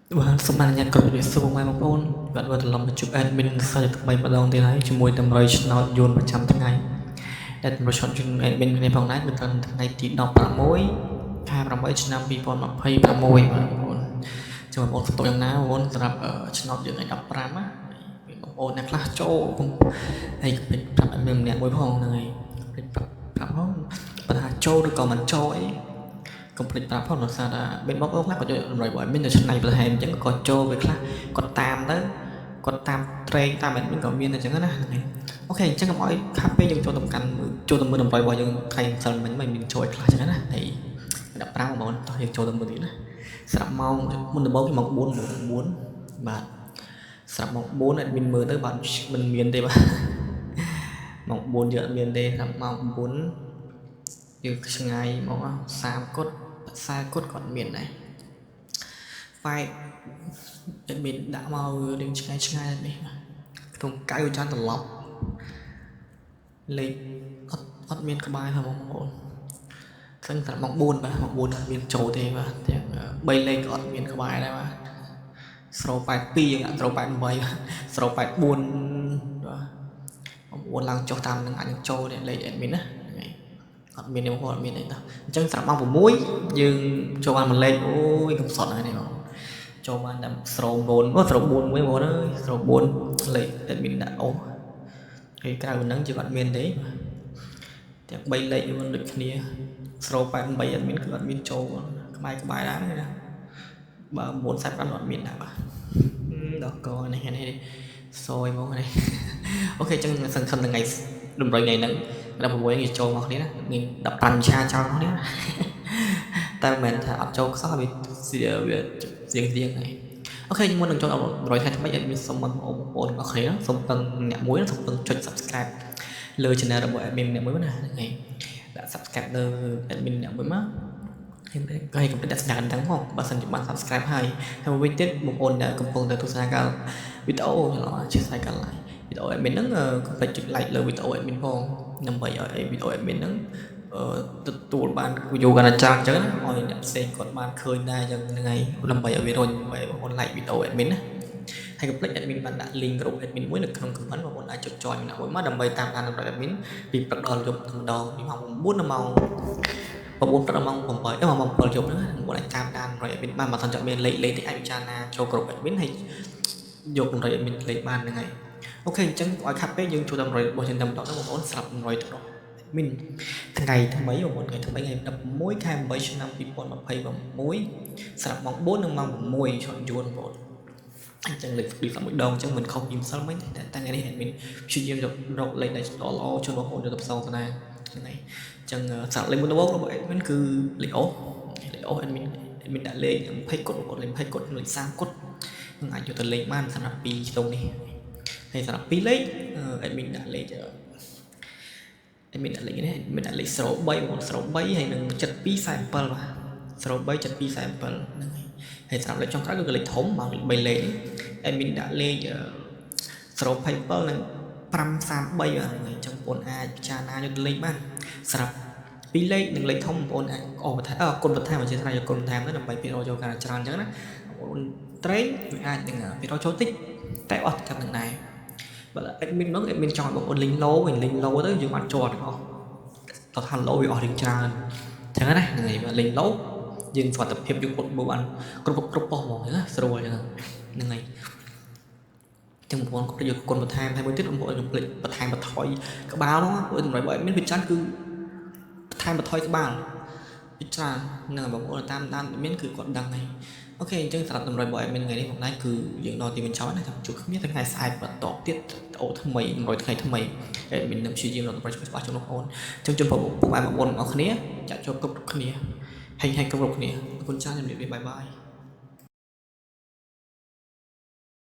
Và số mà nhận cập nhật số mai mong ôn bạn vừa làm một chút admin sao được mấy bắt đầu thế này chúng môi tầm rồi nó dồn vào trăm tháng ngày để một chọn chung adminในphòngนั้นเป็นตอนថ្ងៃទី16ខែ8ឆ្នាំ2026ចាំបងស្ទុយយ៉ាងណាបងសម្រាប់ឆ្នាំយើងថ្ងៃ15ណាបងប្អូនអ្នកខ្លះចូលហើយពេលប្រាប់admin ម្នាក់មួយផងហ្នឹងហើយពេលប្រាប់ផងបើថាចូលឬក៏មិនចូលអីកុំភ្លេចប្រាប់ផងដោយសារថាមានបងប្អូនខ្លះក៏យកតម្រុយបើមានតែឆ្នៃបន្ថែមអញ្ចឹងក៏ចូលវាខ្លះគាត់តាមទៅគាត់តាមត្រេងតាមadminក៏មានតែអញ្ចឹងណាហ្នឹងហើយអូខេអញ្ចឹងកុំឲ្យខាត់ពេលយើងចូលទៅកាន់ចូលទៅមើលតម្រុយរបស់យើងថៃសិនមិញមានចូលឲ្យខ្លះអញ្ចឹងណាហើយ15បងប្អូនតោះយើងចូលទៅមើលទៀតណាស្រាប់ម៉ោងមុនដំបូងគឺម៉ោង4បាទស្រាប់ម៉ោង4 admin មើលទៅបាទមិនមានទេបាទម៉ោង4យើងអត់មានទេស្រាប់ម៉ោង9យើងឆ្ងាយមក30គត់40គត់គាត់មានដែរ file admin ដាក់មករឿងឆ្ងាយនេះក្នុងកៅចាន់ត្រឡប់លេខអត់មានក្បាលហ្នឹងបងប្អូនស្ងតែម៉ោង4បាទម៉ោង4អត់មានចូលទេបាទទាំង3លេខក៏អត់មានក្បាលដែរបាទ082យើងដាក់088 084បាទបងប្អូនឡើងចុះតាមនឹងអាចចូលលេខ admin ណាអត់មានទេបងប្អូនអត់មានទេតោះអញ្ចឹងស្រាប់ម៉ោង6យើងចូលបានមួយលេខអូយកំសត់ហើយនេះបងចូលបានតែ09អូ04មួយបងអើយ04លេខ admin ដាក់អូហើយក្រៅហ្នឹងជាគាត់មានទេទាំង3លេខវាដូចគ្នា088 admin គឺអត់មានចូលក្បែរដែរណាបើ945អត់មានដែរបាទដល់កនេះសយមកនេះអូខេអញ្ចឹងសង្ឃឹមថ្ងៃតម្រុយថ្ងៃហ្នឹង16នេះចូលមកគ្នាណាមាន15ឆាចោលមកគ្នាតែមិនមែនថាអត់ចូលខ្សោះវារៀងហើយអូខេមុននឹងចូលដល់100ខែថ្មីអត់មានសុំបងប្អូនអរគ្នាសុំពឹងអ្នកមួយសុំពឹងចុច subscribe លើ channel របស់ admin អ្នកមួយណាហ្នឹងដាក់ subscribe លើ admin អ្នកមួយមកហើយកុំភ្លេចដាក់សញ្ញាហ្នឹងផងបើសិនជាបាន subscribe ហើយមួយវិញទៀតបងប្អូនដែលកំពុងតែទស្សនាការវីដេអូchia sẻការ like វីដេអូ admin ហ្នឹងកុំភ្លេចចុច like លើវីដេអូ admin ផងដើម្បីឲ្យវីដេអូ admin ហ្នឹងទទួលបានviewកាន់តែច្រើនអញ្ចឹងណាឲ្យអ្នកផ្សេងគាត់បានឃើញដែរអញ្ចឹងហ្នឹងហើយដើម្បីឲ្យវារុញឲ្យបងប្អូន like វីដេអូ admin ណាហើយកុំភ្លេច admin បានដាក់ link ក្រុម admin មួយនៅក្នុង comment បងប្អូនអាចចុច join ម្នាក់មួយមកដើម្បីតាមដានរបស់ admin ពីព្រឹកដល់យប់ម្ដងពីម៉ោង9ដល់ម៉ោង9ព្រឹកដល់ម៉ោង8ម៉ោង7យប់ហ្នឹងបងប្អូនអាចតាមដានរបស់ admin បានបើមិនចង់មានលេខនេះអាចពិចារណាចូលក្រុម admin ហើយយកតម្រុយ admin លេខបានហ្នឹងហើយអូខេអញ្ចឹងឲ្យខាត់ពេកយើងចូលដល់តម្រុយរបស់យើងតែម្ដងបងប្អូនស្រាប់តម្រុយទៅដល់ admin ថ្ងៃថ្មីបងប្អូនថ្ងៃថ្មីថ្ងៃ11ខែ8ឆ្នាំ2026ស្រាប់ម៉ោង4និងម៉ោង6ឆយួនបងប្អូនអញ្ចឹងលេខពីមួយដងអញ្ចឹងមិនខុសពីម្សិលមិញតែថ្ងៃនេះ admin ព្យាយាមរកលេខដែលល្អជូនបងប្អូនទៅផ្សងស្នាហ្នឹងហើយអញ្ចឹងសាក់លេខមុនដំបូងរបស់ admin គឺលេខអូ admin ដាក់លេខ20គត់បងប្អូនលេខ20គត់លេខ30គត់នឹងអាចយកទៅលេខបានសម្រាប់2ខ្ទង់នេះហើយសម្រាប់2លេខ admin ដាក់លេខនេះadmin ដាក់លេខ03បងប្អូន03ហើយនឹង7247បាទ03 7247ហ្នឹងហើយសម្រាប់លេខចុងក្រោយគឺលេខធំបាទ3លេខ admin ដាក់លេខ027និង533បាទអញ្ចឹងបងប្អូនអាចពិចារណាយកលេខបានសម្រាប់2លេខនិងលេខធំបងប្អូនអាចអស់បន្ថែមគុណបន្ថែមអញ្ចឹងថាយកគុណបន្ថែមទៅដើម្បីពីរចូលកាន់តែច្រើនអញ្ចឹងណាបងប្អូនត្រេងវាអាចនឹងពីរចូលតិចតែអស់តែនឹងដែរបើ admin មក admin ចង់ឲ្យបងប្អូនលេង low វិញលេង low ទៅយើងអត់ជាប់ទាំងអស់តោះថា low វាអស់រៀងច្រើនអញ្ចឹងណាហ្នឹងហើយបើលេង low យើងសុខភាពយើងពុតមើលបានគ្រប់ប៉ុស្តិ៍ហ្មងណាស្រួលអញ្ចឹងហ្នឹងហើយចឹងបងប្អូនក៏យកគុណបន្ថែមហើយមួយទៀតបងប្អូនកុំភ្លេចបន្ថែមបន្ថយក្បាលផងព្រោះតម្រូវបើ admin វាច្រើនគឺបន្ថែមបន្ថយក្បាលវាច្រើនហ្នឹងបងប្អូនតាមadmin គឺគាត់ដឹងហើយអូខេអញ្ចឹងសម្រាប់តម្រូវរបស់ admin ថ្ងៃនេះបងណាគឺយើងដល់ទីបញ្ចប់ណាជួបគ្នាថ្ងៃស្អែកបន្តទៀតអូថ្មីតម្រូវថ្ងៃថ្មី admin នឹងព្យាយាមរកតម្រូវច្បាស់ចំនួនបងប្អូនអញ្ចឹងជូនបងប្អូនបងប្អូនអរគ្នាចាក់ចូលគ្រប់គ្នាហើយគ្រប់គ្នាអរគុណច្រើនជំរាបលាបាយបាយ